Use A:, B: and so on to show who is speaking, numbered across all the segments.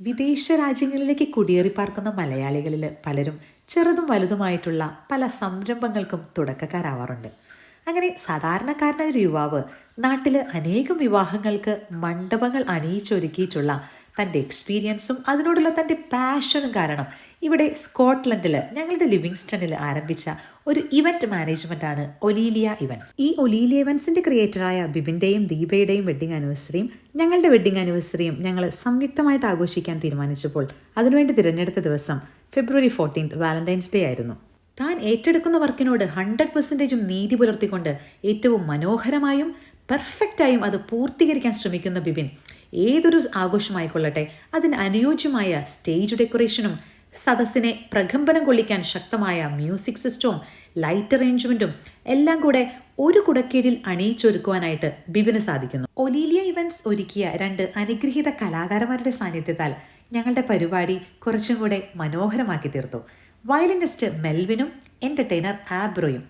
A: വിദേശ രാജ്യങ്ങളിലേക്ക് കുടിയേറിപ്പാർക്കുന്ന മലയാളികളിൽ പലരും ചെറുതും വലുതുമായിട്ടുള്ള പല സംരംഭങ്ങൾക്കും തുടക്കക്കാരാവാറുണ്ട്. അങ്ങനെ സാധാരണക്കാരനായ ഒരു യുവാവ് നാട്ടിൽ അനേകം വിവാഹങ്ങൾക്ക് മണ്ഡപങ്ങൾ അണിയിച്ചൊരുക്കിയിട്ടുള്ള തൻ്റെ എക്സ്പീരിയൻസും അതിനോടുള്ള തൻ്റെ പാഷനും കാരണം ഇവിടെ സ്കോട്ട്ലൻഡിൽ ഞങ്ങളുടെ ലിവിങ്സ്റ്റണിൽ ആരംഭിച്ച ഒരു ഇവൻറ്റ് മാനേജ്മെൻറ്റാണ് ഒലീലിയ ഇവൻറ്റ്സ്. ഈ ഒലീലിയ ഇവൻറ്റ്സിൻ്റെ ക്രിയേറ്ററായ ബിബിൻ്റെയും ദീപയുടെയും വെഡ്ഡിംഗ് ആനിവേഴ്സറിയും ഞങ്ങളുടെ വെഡ്ഡിംഗ് ആനിവേഴ്സറിയും ഞങ്ങൾ സംയുക്തമായിട്ട് ആഘോഷിക്കാൻ തീരുമാനിച്ചപ്പോൾ അതിനുവേണ്ടി തിരഞ്ഞെടുത്ത ദിവസം ഫെബ്രുവരി 14 വാലന്റൈൻസ് ഡേ ആയിരുന്നു. താൻ ഏറ്റെടുക്കുന്ന വർക്കിനോട് 100% നീതി പുലർത്തിക്കൊണ്ട് ഏറ്റവും മനോഹരമായും പെർഫെക്റ്റായും അത് പൂർത്തീകരിക്കാൻ ശ്രമിക്കുന്ന ബിബിൻ ഏതൊരു ആഘോഷമായിക്കൊള്ളട്ടെ അതിന് അനുയോജ്യമായ സ്റ്റേജ് ഡെക്കറേഷനും സദസ്സിനെ പ്രകമ്പനം കൊള്ളിക്കാൻ ശക്തമായ മ്യൂസിക് സിസ്റ്റവും ലൈറ്റ് അറേഞ്ച്മെൻറ്റും എല്ലാം കൂടെ ഒരു കുടക്കീഴിൽ അണിയിച്ചൊരുക്കുവാനായിട്ട് ബിബിന് സാധിക്കുന്നു. ഒലീലിയ ഇവൻറ്റ്സ് ഒരുക്കിയ 2 അനുഗ്രഹീത കലാകാരന്മാരുടെ സാന്നിധ്യത്താൽ ഞങ്ങളുടെ പരിപാടി കുറച്ചും കൂടെ മനോഹരമാക്കി തീർത്തു. വയലിനിസ്റ്റ് മെൽവിനും എൻ്റർടൈനർ ആബ്രോയും.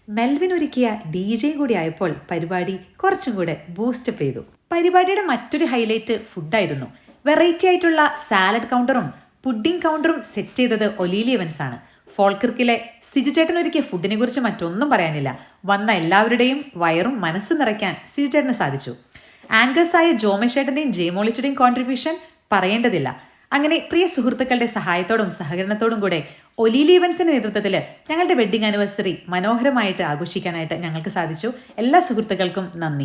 A: മെൽവിൻ ഒരുക്കിയ DJ കൂടി ആയപ്പോൾ പരിപാടി കുറച്ചും കൂടെ ബൂസ്റ്റപ്പ് ചെയ്തു. പരിപാടിയുടെ മറ്റൊരു ഹൈലൈറ്റ് ഫുഡായിരുന്നു. വെറൈറ്റി ആയിട്ടുള്ള സാലഡ് കൗണ്ടറും പുഡിംഗ് കൗണ്ടറും സെറ്റ് ചെയ്തത് ഒലീലിയ ഇവൻറ്റ്സ് ആണ്. ഫോൾക്കിർക്കിലെ സിജുചേട്ടൻ ഒരുക്കിയ ഫുഡിനെ കുറിച്ച് മറ്റൊന്നും പറയാനില്ല. വന്ന എല്ലാവരുടെയും വയറും മനസ്സും നിറയ്ക്കാൻ സിജുചേട്ടന് സാധിച്ചു. ആങ്കേഴ്സായ ജോമേഷേട്ടൻ്റെയും ജയമോളിച്ചുടെയും കോൺട്രിബ്യൂഷൻ പറയേണ്ടതില്ല. അങ്ങനെ പ്രിയ സുഹൃത്തുക്കളുടെ സഹായത്തോടും സഹകരണത്തോടും കൂടെ ഒലീലിയ ഇവൻറ്റ്സിന്റെ നേതൃത്വത്തിൽ ഞങ്ങളുടെ വെഡ്ഡിംഗ് ആനിവേഴ്സറി മനോഹരമായിട്ട് ആഘോഷിക്കാനായിട്ട് ഞങ്ങൾക്ക് സാധിച്ചു. എല്ലാ സുഹൃത്തുക്കൾക്കും നന്ദി.